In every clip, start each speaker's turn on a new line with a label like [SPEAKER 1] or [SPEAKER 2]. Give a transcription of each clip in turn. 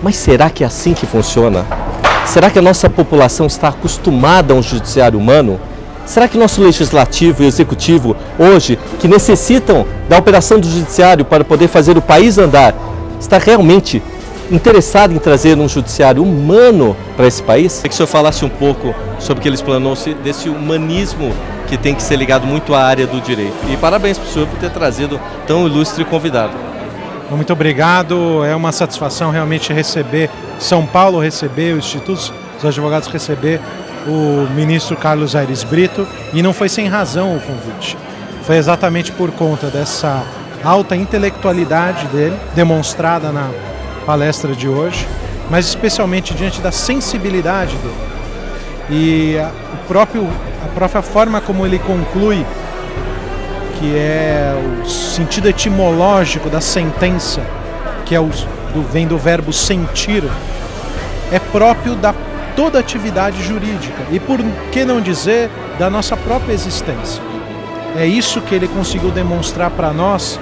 [SPEAKER 1] Mas será que é assim que funciona? Será que a nossa população está acostumada a um judiciário humano? Será que nosso legislativo e executivo, hoje, que necessitam da operação do judiciário para poder fazer o país andar, está realmente interessado em trazer um judiciário humano para esse país? Queria que o senhor falasse um pouco sobre o que ele explanou desse humanismo que tem que ser ligado muito à área do direito. E parabéns para o senhor por ter trazido tão ilustre convidado.
[SPEAKER 2] Muito obrigado, é uma satisfação realmente receber São Paulo, receber o Instituto dos Advogados, receber o ministro Carlos Aires Brito, e não foi sem razão o convite. Foi exatamente por conta dessa alta intelectualidade dele, demonstrada na palestra de hoje, mas especialmente diante da sensibilidade dele. E a própria forma como ele conclui, que é o sentido etimológico da sentença, que é vem do verbo sentir, é próprio da toda atividade jurídica e, por que não dizer, da nossa própria existência. É isso que ele conseguiu demonstrar para nós,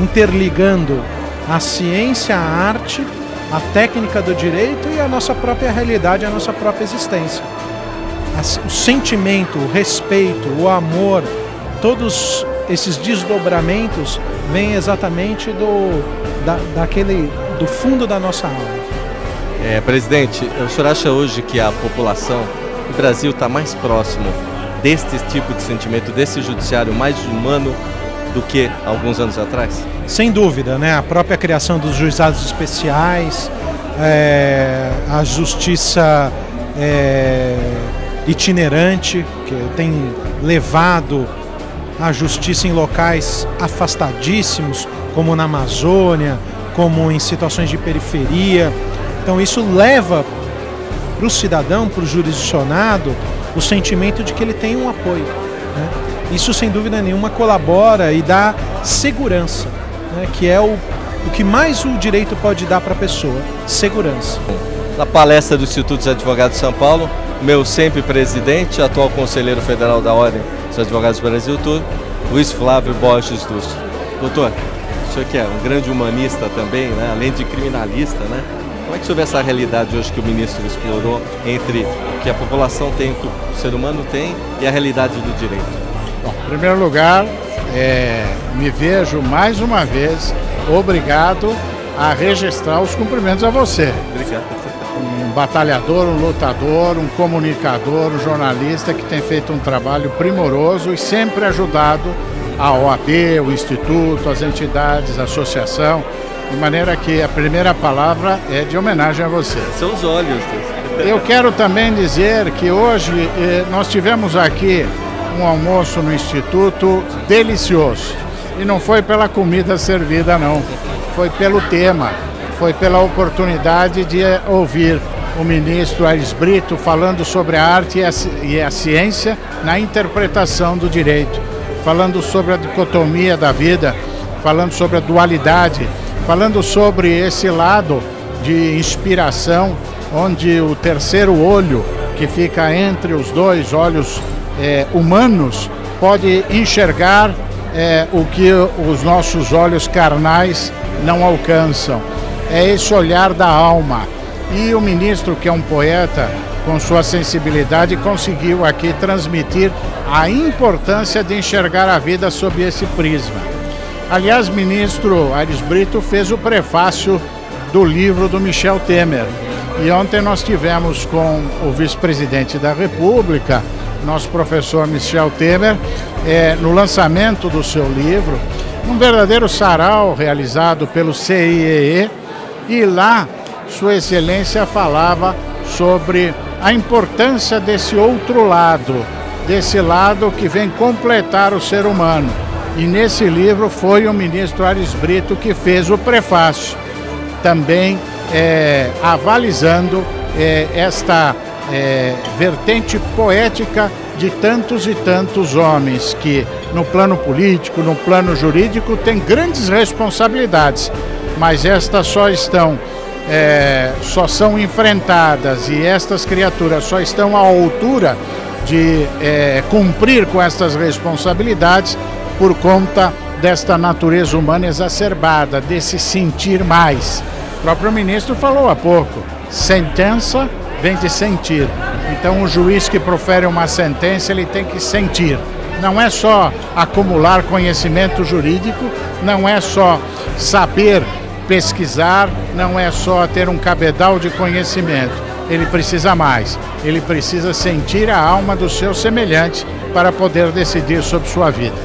[SPEAKER 2] interligando a ciência, a arte, a técnica do direito e a nossa própria realidade, a nossa própria existência. O sentimento, o respeito, o amor, todos esses desdobramentos vêm exatamente do fundo da nossa alma.
[SPEAKER 1] Presidente, o senhor acha hoje que a população do Brasil está mais próximo deste tipo de sentimento, desse judiciário mais humano do que alguns anos atrás?
[SPEAKER 2] Sem dúvida, né? A própria criação dos juizados especiais, a justiça itinerante, que tem levado a justiça em locais afastadíssimos, como na Amazônia, como em situações de periferia. Então isso leva para o cidadão, para o jurisdicionado, o sentimento de que ele tem um apoio, né? Isso sem dúvida nenhuma colabora e dá segurança, né? Que é o que mais o direito pode dar para a pessoa, segurança.
[SPEAKER 1] Na palestra do Instituto dos Advogados de São Paulo, meu sempre presidente, atual conselheiro federal da Ordem dos Advogados do Brasil, doutor Luiz Flávio Borges Dustra. Doutor, o senhor que é um grande humanista também, né? Além de criminalista, né? Como é que o senhor vê essa realidade hoje que o ministro explorou entre o que a população tem, o que o ser humano tem e a realidade do direito?
[SPEAKER 3] Bom, em primeiro lugar, me vejo mais uma vez obrigado a registrar os cumprimentos a você.
[SPEAKER 1] Obrigado.
[SPEAKER 3] Um batalhador, um lutador, um comunicador, um jornalista que tem feito um trabalho primoroso e sempre ajudado a OAB, o Instituto, as entidades, a associação, de maneira que a primeira palavra é de homenagem a você.
[SPEAKER 1] São os olhos.
[SPEAKER 3] Eu quero também dizer que hoje nós tivemos aqui um almoço no Instituto delicioso. E não foi pela comida servida, não. Foi pelo tema, foi pela oportunidade de ouvir o ministro Aires Brito falando sobre a arte e a ciência na interpretação do direito, falando sobre a dicotomia da vida, falando sobre a dualidade, falando sobre esse lado de inspiração, onde o terceiro olho, que fica entre os dois olhos humanos, pode enxergar o que os nossos olhos carnais não alcançam. É esse olhar da alma. E o ministro, que é um poeta, com sua sensibilidade, conseguiu aqui transmitir a importância de enxergar a vida sob esse prisma. Aliás, o ministro Aires Brito fez o prefácio do livro do Michel Temer. E ontem nós tivemos com o vice-presidente da República, nosso professor Michel Temer, no lançamento do seu livro, um verdadeiro sarau realizado pelo CIEE, e lá Sua Excelência falava sobre a importância desse outro lado, desse lado que vem completar o ser humano. E nesse livro foi o ministro Aires Brito que fez o prefácio, também avalizando esta vertente poética de tantos e tantos homens que no plano político, no plano jurídico, têm grandes responsabilidades, mas estas só são enfrentadas, e estas criaturas só estão à altura de cumprir com estas responsabilidades por conta desta natureza humana exacerbada, desse sentir mais. O próprio ministro falou há pouco, sentença vem de sentir. Então o juiz que profere uma sentença, ele tem que sentir. Não é só acumular conhecimento jurídico, não é só saber pesquisar, não é só ter um cabedal de conhecimento. Ele precisa mais, ele precisa sentir a alma do seu semelhante para poder decidir sobre sua vida.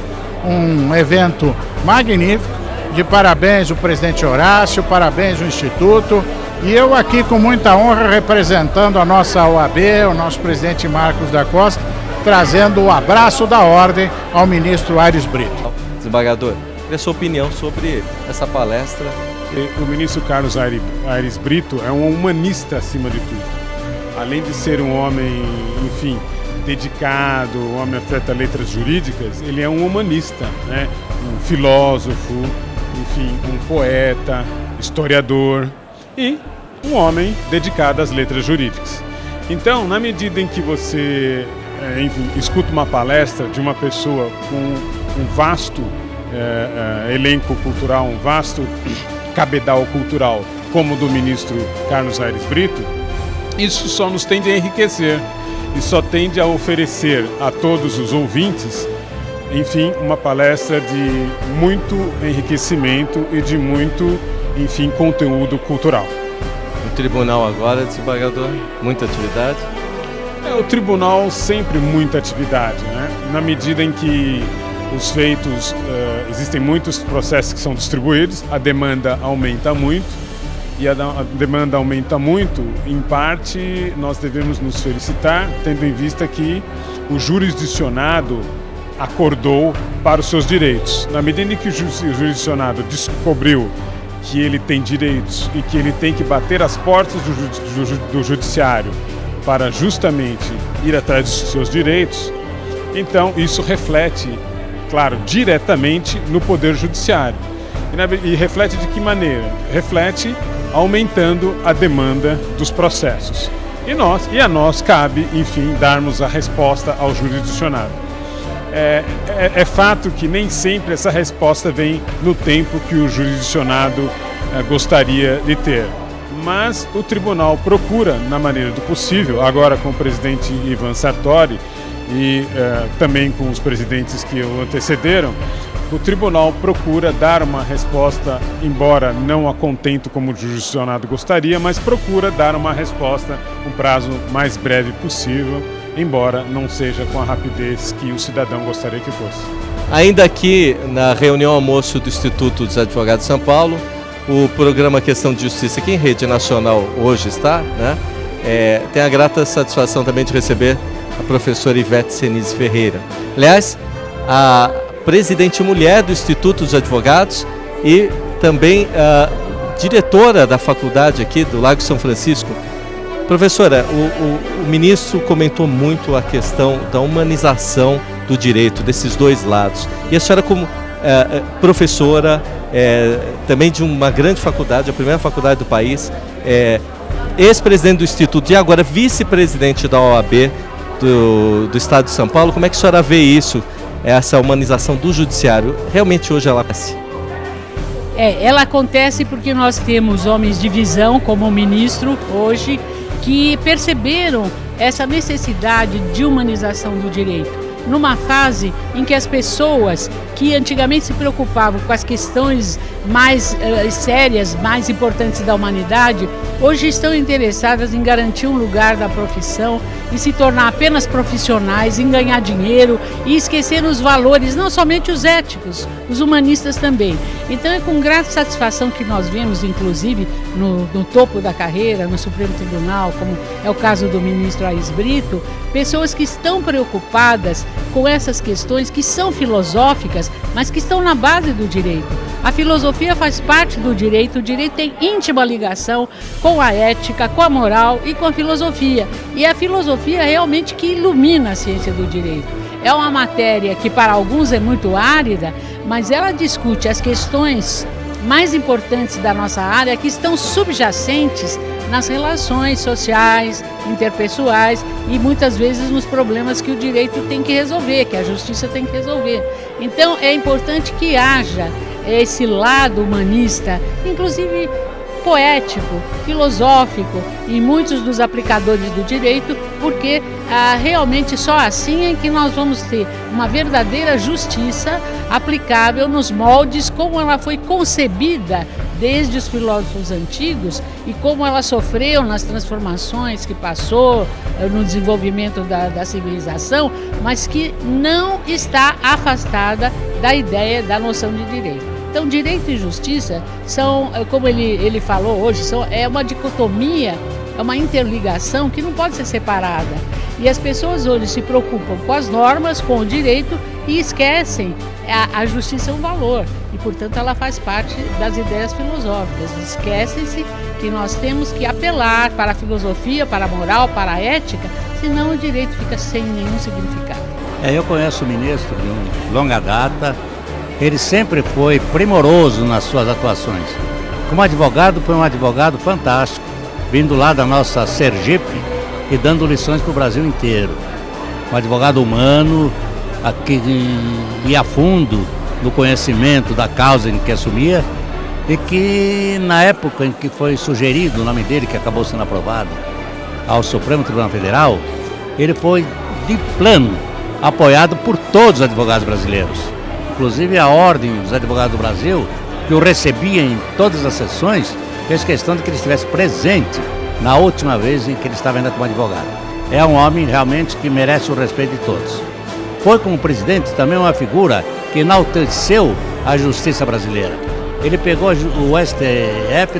[SPEAKER 3] Um evento magnífico, de parabéns o presidente Horácio, parabéns o Instituto, e eu aqui com muita honra representando a nossa OAB, o nosso presidente Marcos da Costa, trazendo o abraço da ordem ao ministro Aires Brito.
[SPEAKER 1] Desembargador, queria a sua opinião sobre essa palestra.
[SPEAKER 4] O ministro Carlos Aires Brito é um humanista acima de tudo. Além de ser um homem, enfim, dedicado, um homem afeto a letras jurídicas, ele é um humanista, né? Um filósofo, enfim, um poeta, historiador e um homem dedicado às letras jurídicas. Então, na medida em que você, enfim, escuta uma palestra de uma pessoa com um vasto elenco cultural, um vasto cabedal cultural, como o do ministro Carlos Aires Brito, isso só nos tende a enriquecer e só tende a oferecer a todos os ouvintes, enfim, uma palestra de muito enriquecimento e de muito, enfim, conteúdo cultural.
[SPEAKER 1] O tribunal agora, desembargador, muita atividade?
[SPEAKER 4] O tribunal sempre muita atividade, né? Na medida em que os feitos, existem muitos processos que são distribuídos, a demanda aumenta muito, e a demanda aumenta muito, em parte nós devemos nos felicitar, tendo em vista que o jurisdicionado acordou para os seus direitos. Na medida em que o jurisdicionado descobriu que ele tem direitos e que ele tem que bater as portas do judiciário para justamente ir atrás dos seus direitos, então isso reflete, claro, diretamente no Poder Judiciário. E reflete de que maneira? Reflete aumentando a demanda dos processos. E a nós cabe, enfim, darmos a resposta ao jurisdicionado. É fato que nem sempre essa resposta vem no tempo que o jurisdicionado gostaria de ter. Mas o tribunal procura, na maneira do possível, agora com o presidente Ivan Sartori e também com os presidentes que o antecederam, o tribunal procura dar uma resposta, embora não a contento como o jurisdicionado gostaria, mas procura dar uma resposta no prazo mais breve possível, embora não seja com a rapidez que o cidadão gostaria que fosse.
[SPEAKER 1] Ainda aqui na reunião almoço do Instituto dos Advogados de São Paulo, o programa Questão de Justiça, que em rede nacional hoje está, né? Tem a grata satisfação também de receber a professora Ivete Senise Ferreira. Aliás, a presidente mulher do Instituto dos Advogados e também diretora da faculdade aqui do Lago São Francisco. Professora, o ministro comentou muito a questão da humanização do direito, desses dois lados. E a senhora, como professora, também de uma grande faculdade, a primeira faculdade do país, ex-presidente do Instituto e agora vice-presidente da OAB do Estado de São Paulo, como é que a senhora vê isso, essa humanização do judiciário? Realmente hoje ela acontece?
[SPEAKER 5] Ela acontece porque nós temos homens de visão, como o ministro hoje, que perceberam essa necessidade de humanização do direito. Numa fase em que as pessoas que antigamente se preocupavam com as questões mais sérias, mais importantes da humanidade, hoje estão interessadas em garantir um lugar da profissão e se tornar apenas profissionais, em ganhar dinheiro e esquecer os valores, não somente os éticos, os humanistas também. Então é com grande satisfação que nós vemos, inclusive, no topo da carreira, no Supremo Tribunal, como é o caso do ministro Aires Brito, pessoas que estão preocupadas com essas questões que são filosóficas, mas que estão na base do direito. A filosofia faz parte do direito, o direito tem íntima ligação com a ética, com a moral e com a filosofia. E a filosofia é realmente que ilumina a ciência do direito. É uma matéria que para alguns é muito árida, mas ela discute as questões mais importantes da nossa área que estão subjacentes nas relações sociais, interpessoais e muitas vezes nos problemas que o direito tem que resolver, que a justiça tem que resolver. Então é importante que haja esse lado humanista, inclusive poético, filosófico em muitos dos aplicadores do direito, porque realmente só assim é que nós vamos ter uma verdadeira justiça aplicável nos moldes como ela foi concebida desde os filósofos antigos e como ela sofreu nas transformações que passou no desenvolvimento da civilização, mas que não está afastada da ideia da noção de direito. Então, direito e justiça são, como ele falou hoje, é uma dicotomia, é uma interligação que não pode ser separada. E as pessoas hoje se preocupam com as normas, com o direito e esquecem a justiça é um valor e, portanto, ela faz parte das ideias filosóficas. Esquecem-se que nós temos que apelar para a filosofia, para a moral, para a ética, senão o direito fica sem nenhum significado.
[SPEAKER 6] Eu conheço o ministro de longa data, ele sempre foi primoroso nas suas atuações. Como advogado, foi um advogado fantástico, vindo lá da nossa Sergipe e dando lições para o Brasil inteiro. Um advogado humano, que ia a fundo no conhecimento da causa em que assumia e que, na época em que foi sugerido o nome dele, que acabou sendo aprovado ao Supremo Tribunal Federal, ele foi de plano apoiado por todos os advogados brasileiros. Inclusive a Ordem dos Advogados do Brasil, que o recebia em todas as sessões, fez questão de que ele estivesse presente na última vez em que ele estava ainda como advogado. É um homem realmente que merece o respeito de todos. Foi como presidente também uma figura que enalteceu a justiça brasileira. Ele pegou o STF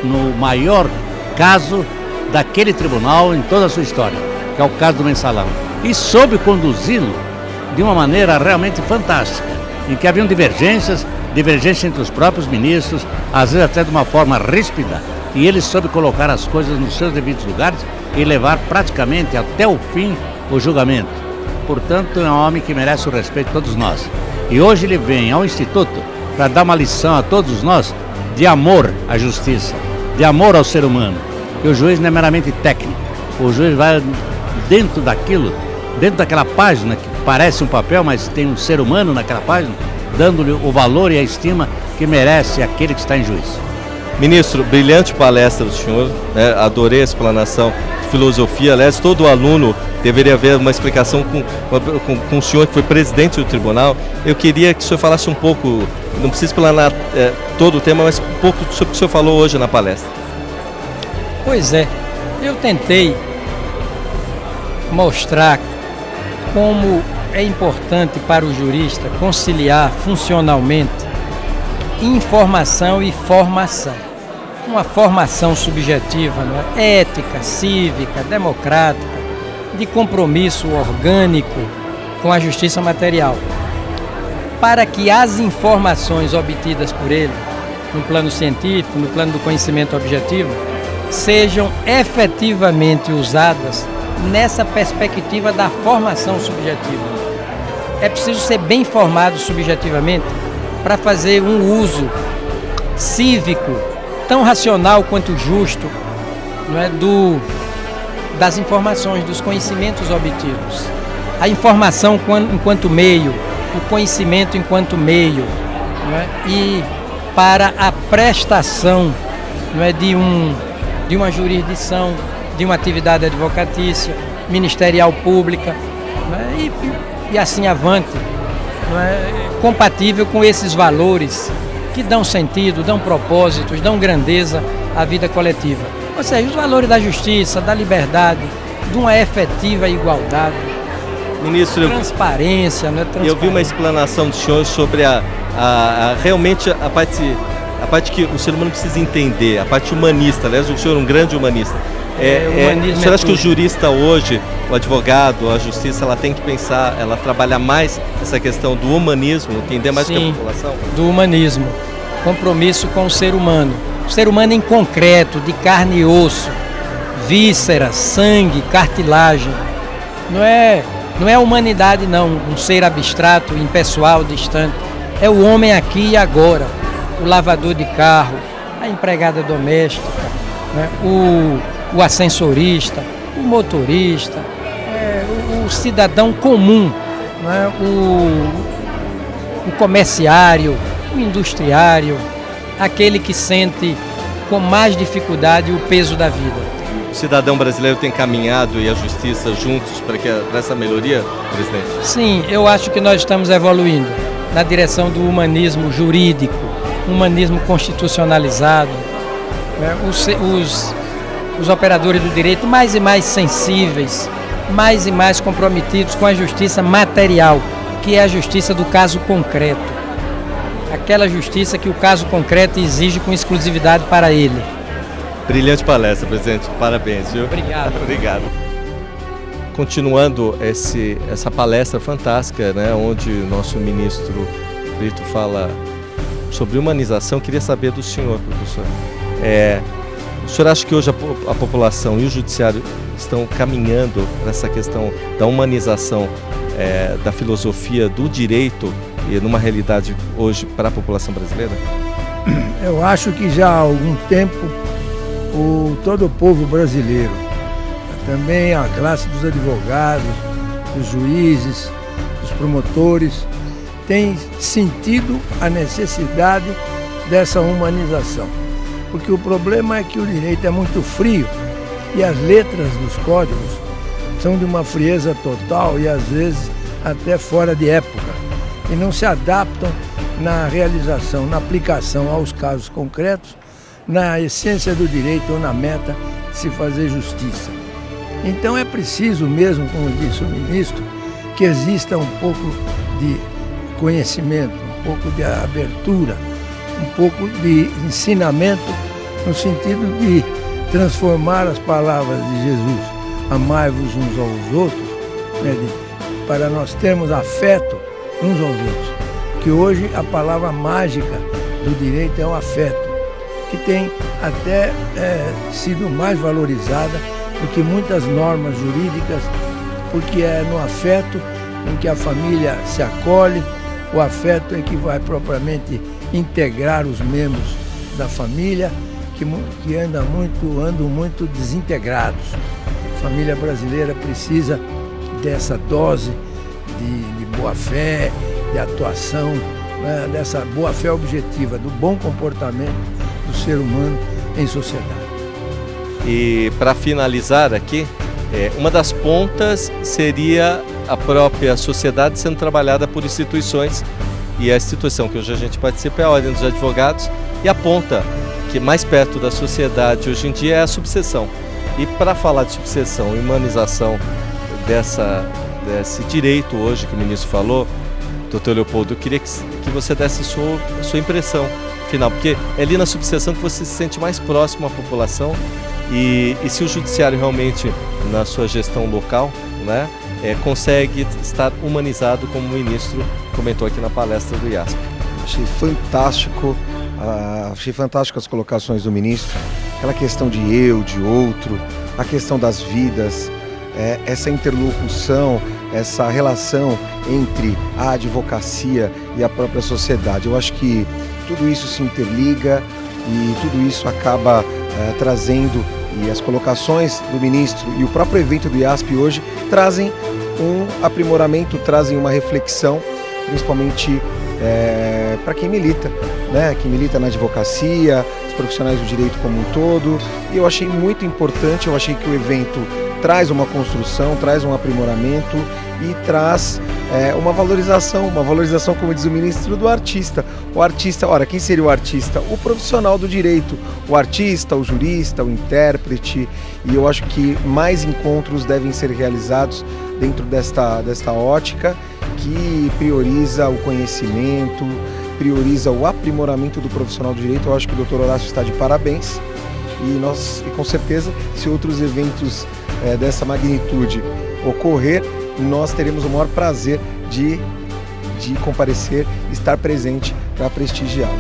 [SPEAKER 6] no maior caso daquele tribunal em toda a sua história, que é o caso do Mensalão, e soube conduzi-lo de uma maneira realmente fantástica, em que haviam divergências entre os próprios ministros, às vezes até de uma forma ríspida, e ele soube colocar as coisas nos seus devidos lugares e levar praticamente até o fim o julgamento. Portanto, é um homem que merece o respeito de todos nós. E hoje ele vem ao Instituto para dar uma lição a todos nós de amor à justiça, de amor ao ser humano. E o juiz não é meramente técnico, o juiz vai dentro daquela página que parece um papel, mas tem um ser humano naquela página, dando-lhe o valor e a estima que merece aquele que está em juízo.
[SPEAKER 1] Ministro, brilhante palestra do senhor, né? Adorei a explanação de filosofia. Aliás, todo aluno deveria haver uma explicação com o senhor que foi presidente do tribunal. Eu queria que o senhor falasse um pouco, não precisa explanar todo o tema, mas um pouco sobre o que o senhor falou hoje na palestra.
[SPEAKER 7] Pois é, eu tentei mostrar como é importante para o jurista conciliar funcionalmente informação e formação. Uma formação subjetiva, não é? Ética, cívica, democrática, de compromisso orgânico com a justiça material, para que as informações obtidas por ele, no plano científico, no plano do conhecimento objetivo, sejam efetivamente usadas nessa perspectiva da formação subjetiva. É preciso ser bem formado subjetivamente para fazer um uso cívico tão racional quanto justo, não é, das informações, dos conhecimentos obtidos. A informação enquanto meio, o conhecimento enquanto meio, não é, e para a prestação, não é, de uma jurisdição, de uma atividade advocatícia, ministerial pública, não é, e assim avante, não é, compatível com esses valores que dão sentido, dão propósitos, dão grandeza à vida coletiva. Ou seja, os valores da justiça, da liberdade, de uma efetiva igualdade,
[SPEAKER 1] Ministro,
[SPEAKER 7] transparência, né?
[SPEAKER 1] Eu vi uma explanação do senhor sobre realmente a parte que o ser humano precisa entender, a parte humanista. Aliás, o senhor é um grande humanista. O senhor acha que o jurista hoje, o advogado, a justiça, ela tem que pensar, ela trabalhar mais essa questão do humanismo, entender mais que a população?
[SPEAKER 7] Do humanismo, compromisso com o ser humano em concreto, de carne e osso, vísceras, sangue, cartilagem. Não é a humanidade não, um ser abstrato, impessoal, distante. É o homem aqui e agora, o lavador de carro, a empregada doméstica, né? O ascensorista, o motorista, o cidadão comum, né? O comerciário, o industriário, aquele que sente com mais dificuldade o peso da vida.
[SPEAKER 1] O cidadão brasileiro tem caminhado e a justiça juntos para essa melhoria, presidente? Sim,
[SPEAKER 7] eu acho que nós estamos evoluindo na direção do humanismo jurídico, humanismo constitucionalizado, né? Os operadores do direito mais e mais sensíveis, mais e mais comprometidos com a justiça material, que é a justiça do caso concreto. Aquela justiça que o caso concreto exige com exclusividade para ele.
[SPEAKER 1] Brilhante palestra, presidente. Parabéns, viu?
[SPEAKER 7] Obrigado.
[SPEAKER 1] Obrigado. Continuando essa palestra fantástica, né, onde o nosso ministro Brito fala sobre humanização, queria saber do senhor, professor. O senhor acha que hoje a população e o judiciário estão caminhando nessa questão da humanização da filosofia do direito e numa realidade hoje para a população brasileira?
[SPEAKER 8] Eu acho que já há algum tempo todo o povo brasileiro, também a classe dos advogados, dos juízes, dos promotores, tem sentido a necessidade dessa humanização. Porque o problema é que o direito é muito frio e as letras dos códigos são de uma frieza total e às vezes até fora de época e não se adaptam na realização, na aplicação aos casos concretos, na essência do direito ou na meta de se fazer justiça. Então é preciso mesmo, como disse o ministro, que exista um pouco de conhecimento, um pouco de abertura, um pouco de ensinamento no sentido de transformar as palavras de Jesus, amai-vos uns aos outros, né, para nós termos afeto uns aos outros. Que hoje a palavra mágica do direito é o afeto, que tem até sido mais valorizada do que muitas normas jurídicas, porque é no afeto em que a família se acolhe, o afeto em que vai propriamente integrar os membros da família, que andam muito desintegrados. A família brasileira precisa dessa dose de boa-fé, de atuação, né, dessa boa-fé objetiva, do bom comportamento do ser humano em sociedade.
[SPEAKER 1] E para finalizar aqui, uma das pontas seria a própria sociedade sendo trabalhada por instituições, e a instituição que hoje a gente participa é a Ordem dos Advogados, e a ponta que mais perto da sociedade hoje em dia é a subseção. E para falar de subseção e humanização desse direito hoje que o ministro falou, doutor Leopoldo, eu queria que você desse sua impressão final, porque é ali na subseção que você se sente mais próximo à população e se o judiciário realmente, na sua gestão local, né, consegue estar humanizado, como o ministro comentou aqui na palestra do IASP.
[SPEAKER 9] Achei fantástico as colocações do ministro, aquela questão de eu, de outro, a questão das vidas, essa interlocução, essa relação entre a advocacia e a própria sociedade. Eu acho que tudo isso se interliga e tudo isso acaba trazendo, e as colocações do ministro e o próprio evento do IASP hoje trazem um aprimoramento, trazem uma reflexão, principalmente para quem milita, né? Quem milita na advocacia, os profissionais do direito como um todo. E eu achei muito importante, eu achei que o evento traz uma construção, traz um aprimoramento e traz uma valorização, como diz o ministro, do artista. O artista, ora, quem seria o artista? O profissional do direito, o artista, o jurista, o intérprete, e eu acho que mais encontros devem ser realizados dentro desta ótica que prioriza o conhecimento, prioriza o aprimoramento do profissional do direito. Eu acho que o Dr. Horácio está de parabéns e com certeza, se outros eventos dessa magnitude ocorrer, nós teremos o maior prazer de comparecer, estar presente para prestigiá-lo.